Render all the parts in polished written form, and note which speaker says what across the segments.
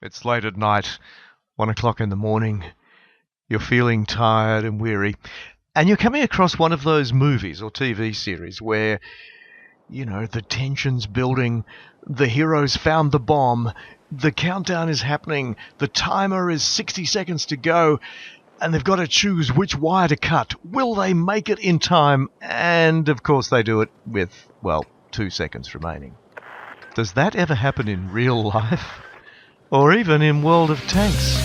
Speaker 1: It's late at night, 1 o'clock in the morning. You're feeling tired and weary. And you're coming across one of those movies or TV series where, the tension's building, the heroes found the bomb, the countdown is happening, the timer is 60 seconds to go, and they've got to choose which wire to cut. Will they make it in time? And, of course, they do it with, 2 seconds remaining. Does that ever happen in real life? Or even in World of Tanks?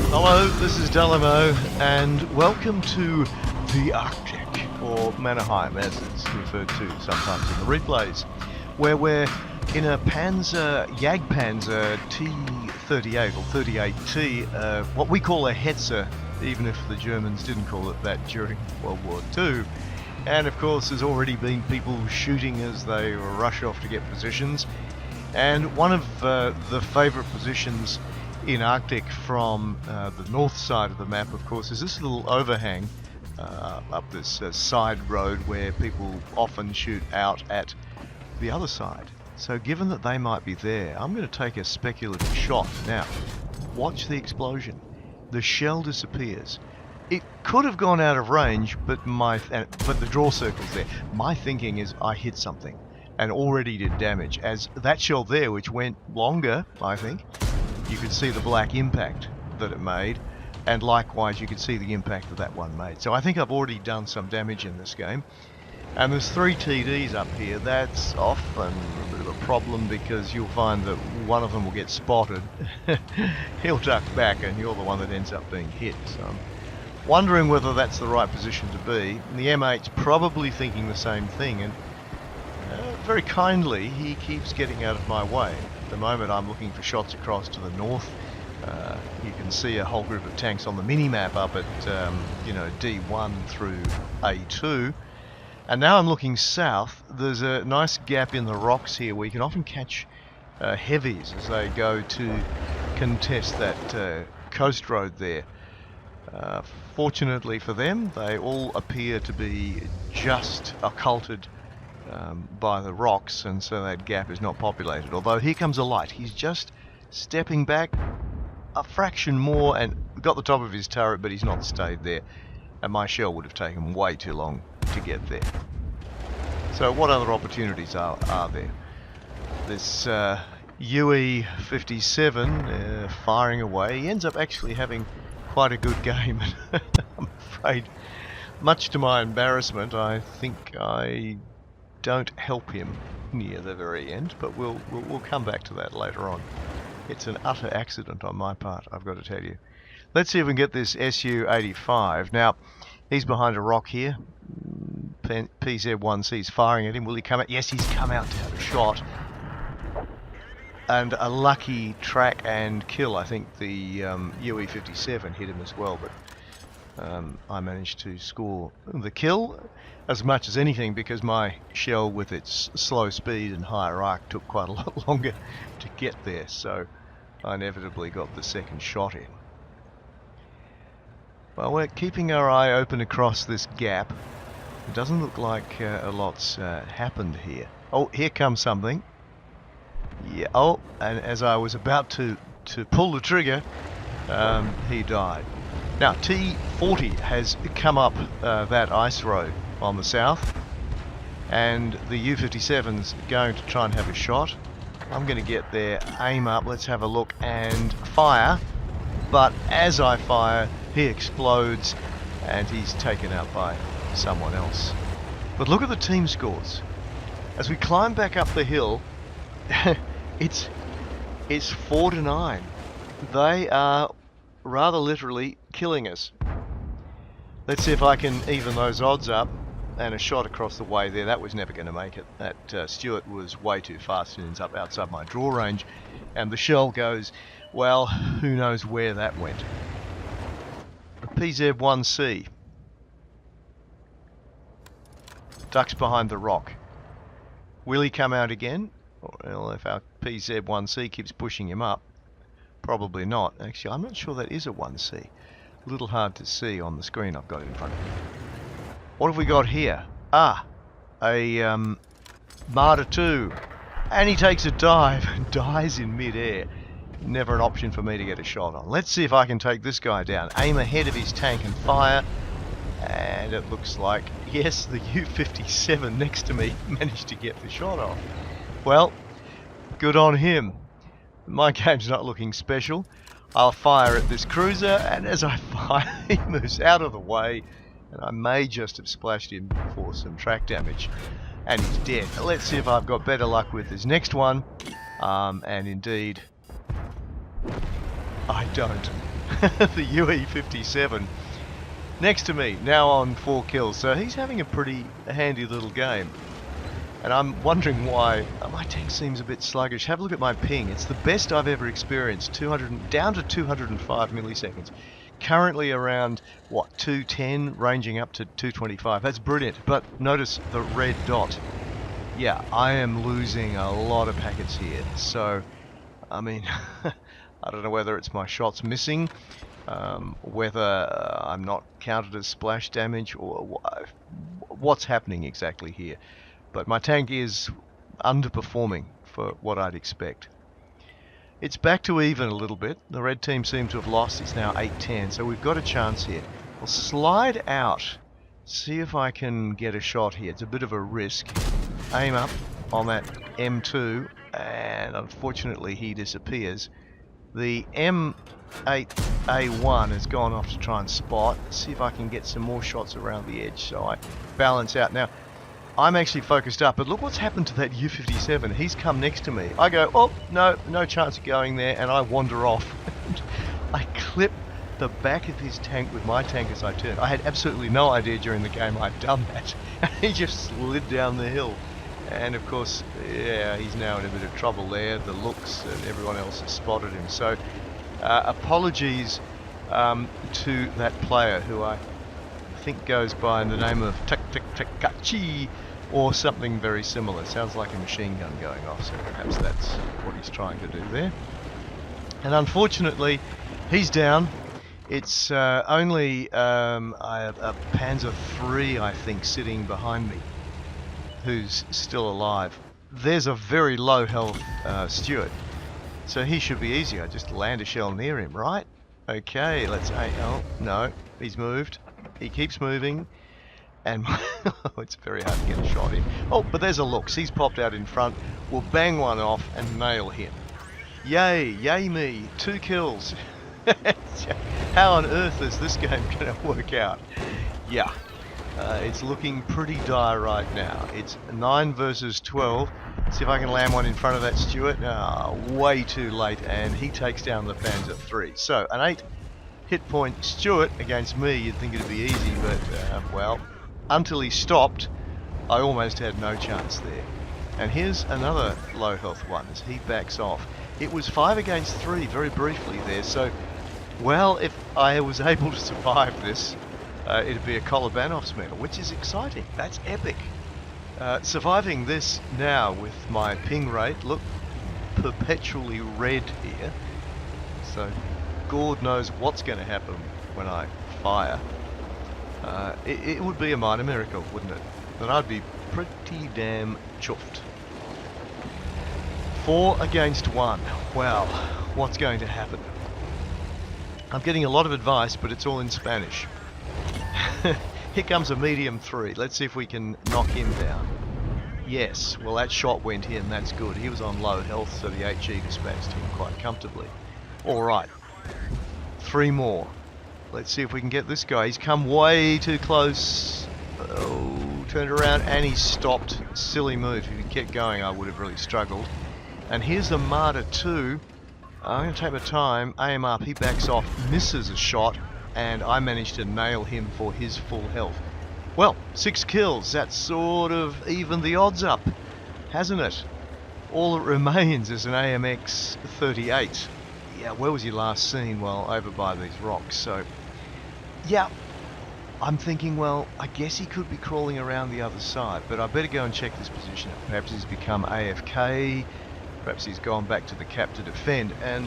Speaker 1: Hello, this is Dalemo, and welcome to the Arctic, or Mannerheim as it's referred to sometimes in the replays, where we're in a Jagdpanzer T-38 or 38T, what we call a Hetzer, even if the Germans didn't call it that during World War II. And of course there's already been people shooting as they rush off to get positions. And one of the favourite positions in Arctic from the north side of the map, of course, is this little overhang up this side road where people often shoot out at the other side. So given that they might be there, I'm going to take a speculative shot. Now, watch the explosion. The shell disappears. It could have gone out of range, but the draw circle's there. My thinking is I hit something and already did damage, as that shell there, which went longer, I think, you could see the black impact that it made, and likewise you could see the impact that one made. So I think I've already done some damage in this game. And there's 3 TDs up here. That's often a bit of a problem because you'll find that one of them will get spotted. He'll duck back and you're the one that ends up being hit. So I'm wondering whether that's the right position to be. And the M8's probably thinking the same thing, and very kindly he keeps getting out of my way. At the moment I'm looking for shots across to the north. You can see a whole group of tanks on the mini-map up at D1 through A2. And now I'm looking south. There's a nice gap in the rocks here where you can often catch heavies as they go to contest that coast road there. Fortunately for them, they all appear to be just occulted by the rocks, and so that gap is not populated. Although here comes a light. He's just stepping back a fraction more and got the top of his turret, but he's not stayed there. And my shell would have taken way too long to get there. So what other opportunities are there? This UE-57 firing away. He ends up actually having quite a good game. I'm afraid, much to my embarrassment, I think I don't help him near the very end, but we'll come back to that later on. It's an utter accident on my part, I've got to tell you. Let's see if we can get this Su-85. Now, he's behind a rock here. PZ-1C's firing at him. Will he come out? Yes, he's come out to have a shot. And a lucky track and kill. I think the UE-57 hit him as well, but I managed to score the kill as much as anything because my shell, with its slow speed and higher arc, took quite a lot longer to get there, so I inevitably got the second shot in. Well, we're keeping our eye open across this gap. It doesn't look like a lot's happened here. Oh, here comes something. Yeah. Oh, and as I was about to pull the trigger, he died. Now, T-40 has come up that ice road on the south, and the U-57's going to try and have a shot. I'm going to get there, aim up, let's have a look, and fire. But as I fire, he explodes and he's taken out by someone else. But look at the team scores. As we climb back up the hill, it's 4-9. They are rather literally killing us. Let's see if I can even those odds up. And a shot across the way there, that was never going to make it. That Stuart was way too fast and ends up outside my draw range. And the shell goes, well, who knows where that went. PZ-1C ducks behind the rock. Will he come out again? Well, if our PZ-1C keeps pushing him up, probably not. Actually, I'm not sure that is a 1C. A little hard to see on the screen I've got in front of me. What have we got here? Ah, a Marder 2. And he takes a dive and dies in mid-air. Never an option for me to get a shot on. Let's see if I can take this guy down. Aim ahead of his tank and fire. And it looks like, yes, the U-57 next to me managed to get the shot off. Well, good on him. My game's not looking special. I'll fire at this cruiser, and as I fire, he moves out of the way, and I may just have splashed him for some track damage. And he's dead. Let's see if I've got better luck with this next one. And indeed, I don't. The UE-57 next to me, now on 4 kills. So he's having a pretty handy little game. And I'm wondering why my tank seems a bit sluggish. Have a look at my ping. It's the best I've ever experienced. Down to 205 milliseconds. Currently around, what, 210, ranging up to 225. That's brilliant. But notice the red dot. Yeah, I am losing a lot of packets here. So, I mean, I don't know whether it's my shots missing, whether I'm not counted as splash damage, or what's happening exactly here. But my tank is underperforming for what I'd expect. It's back to even a little bit. The red team seem to have lost. It's now 8-10, so we've got a chance here. I'll slide out, see if I can get a shot here. It's a bit of a risk. Aim up on that M2, and unfortunately he disappears. The M8A1 has gone off to try and spot. Let's see if I can get some more shots around the edge so I balance out. Now, I'm actually focused up, but look what's happened to that U-57. He's come next to me. I go, oh, no chance of going there, and I wander off. I clip the back of his tank with my tank as I turn. I had absolutely no idea during the game I'd done that. And he just slid down the hill. And of course, yeah, he's now in a bit of trouble there. The looks and everyone else has spotted him. So, apologies to that player who I think goes by the name of Takachi or something very similar. Sounds like a machine gun going off, so perhaps that's what he's trying to do there. And unfortunately, he's down. It's only a Panzer III, I think, sitting behind me, who's still alive. There's a very low health Stuart, so he should be easy. I just land a shell near him, right? Okay, let's aim. Oh, no, he's moved. He keeps moving, and it's very hard to get a shot in. Oh, but there's a Lux. He's popped out in front. We'll bang one off and nail him. Yay me, 2 kills. How on earth is this game going to work out? Yeah, it's looking pretty dire right now. It's 9 versus 12. See if I can land one in front of that Stuart. Way too late, and he takes down the Panzer III. So, an 8 hit point Stuart against me, you'd think it'd be easy, but, well, until he stopped, I almost had no chance there. And here's another low health one as he backs off. It was 5 against 3 very briefly there, so, well, if I was able to survive this, it'd be a Kolobanov's medal, which is exciting. That's epic. Surviving this now with my ping rate, look, perpetually red here, so God knows what's going to happen when I fire. It would be a minor miracle, wouldn't it? But I'd be pretty damn chuffed. 4 against 1. Well, what's going to happen? I'm getting a lot of advice, but it's all in Spanish. Here comes a medium 3. Let's see if we can knock him down. Yes, well that shot went in, that's good. He was on low health, so the HE dispatched him quite comfortably. Alright. 3 more. Let's see if we can get this guy. He's come way too close. Oh, turned around and he stopped. Silly move. If he kept going, I would have really struggled. And here's the Marder 2. I'm going to take my time. Aim up. He backs off, misses a shot, and I managed to nail him for his full health. Well, 6 kills. That's sort of evened the odds up, hasn't it? All that remains is an AMX 38. Yeah, where was he last seen? Well, over by these rocks. So, yeah, I'm thinking, well, I guess he could be crawling around the other side, but I better go and check this position out. Perhaps he's become AFK, perhaps he's gone back to the cap to defend. And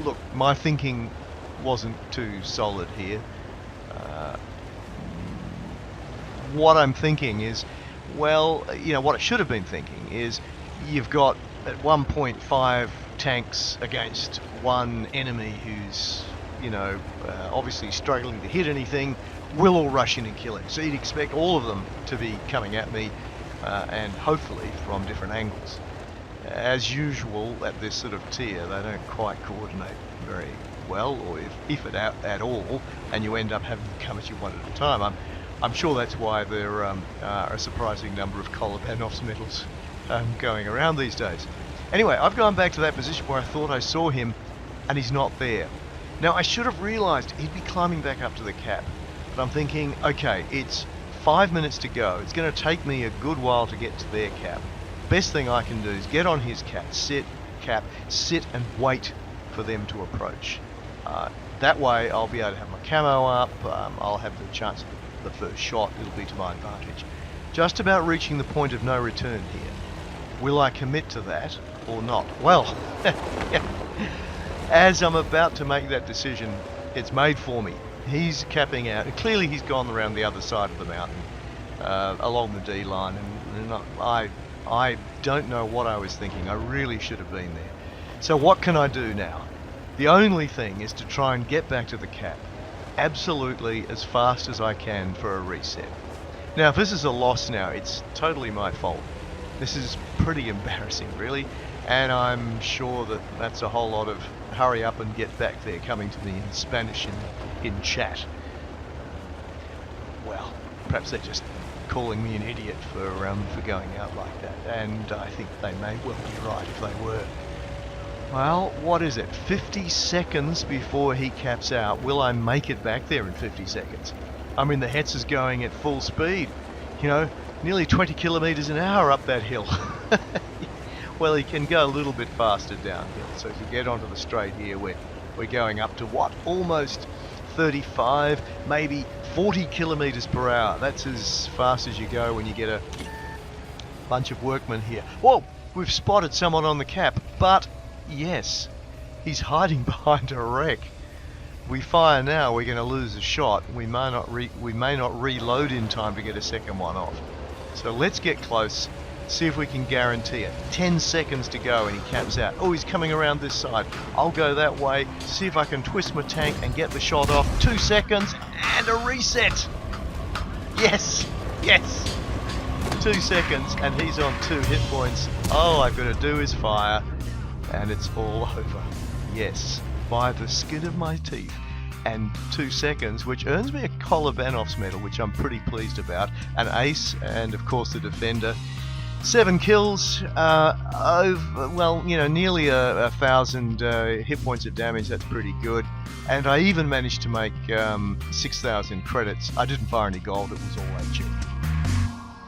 Speaker 1: look, my thinking wasn't too solid here. what I'm thinking is, well, you know, what I should have been thinking is you've got at 1.5 tanks against one enemy who's, you know, obviously struggling to hit anything. We'll all rush in and kill him. So you'd expect all of them to be coming at me, and hopefully from different angles. As usual at this sort of tier, they don't quite coordinate very well, or if at all, and you end up having to come at you one at a time. I'm sure that's why there are a surprising number of Kolobanov's medals going around these days. Anyway, I've gone back to that position where I thought I saw him, and he's not there. Now, I should have realised he'd be climbing back up to the cap, but I'm thinking, okay, it's 5 minutes to go. It's going to take me a good while to get to their cap. Best thing I can do is get on his cap, sit and wait for them to approach. That way I'll be able to have my camo up, I'll have the chance of the first shot, it'll be to my advantage. Just about reaching the point of no return here. Will I commit to that or not? Well, as I'm about to make that decision, it's made for me. He's capping out. Clearly he's gone around the other side of the mountain, along the D line, and I don't know what I was thinking. I really should have been there. So what can I do now? The only thing is to try and get back to the cap absolutely as fast as I can for a reset. Now, if this is a loss now, it's totally my fault. This is pretty embarrassing, really, and I'm sure that that's a whole lot of hurry up and get back there coming to me in Spanish in chat. Well, perhaps they're just calling me an idiot for going out like that, and I think they may well be right if they were. Well, what is it? 50 seconds before he caps out. Will I make it back there in 50 seconds? I mean, the Hetzer's going at full speed. You know, nearly 20 kilometers an hour up that hill. Well, he can go a little bit faster downhill. So if you get onto the straight here, we're going up to what? Almost 35, maybe 40 kilometers per hour. That's as fast as you go when you get a bunch of workmen here. Whoa! We've spotted someone on the cap, but yes, he's hiding behind a wreck. We fire now, we're going to lose a shot. We may not reload in time to get a second one off. So let's get close, see if we can guarantee it. 10 seconds to go and he caps out. Oh, he's coming around this side. I'll go that way, see if I can twist my tank and get the shot off. 2 seconds and a reset. Yes, yes. 2 seconds and he's on 2 hit points. All I've got to do is fire and it's all over. Yes, by the skin of my teeth. And 2 seconds, which earns me a Kolobanov's medal, which I'm pretty pleased about. An ace, and of course the defender. 7 kills, well, you know, nearly 1,000 hit points of damage. That's pretty good. And I even managed to make 6,000 credits. I didn't fire any gold, it was all HE.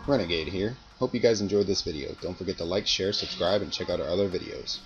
Speaker 2: Renegade here. Hope you guys enjoyed this video. Don't forget to like, share, subscribe, and check out our other videos.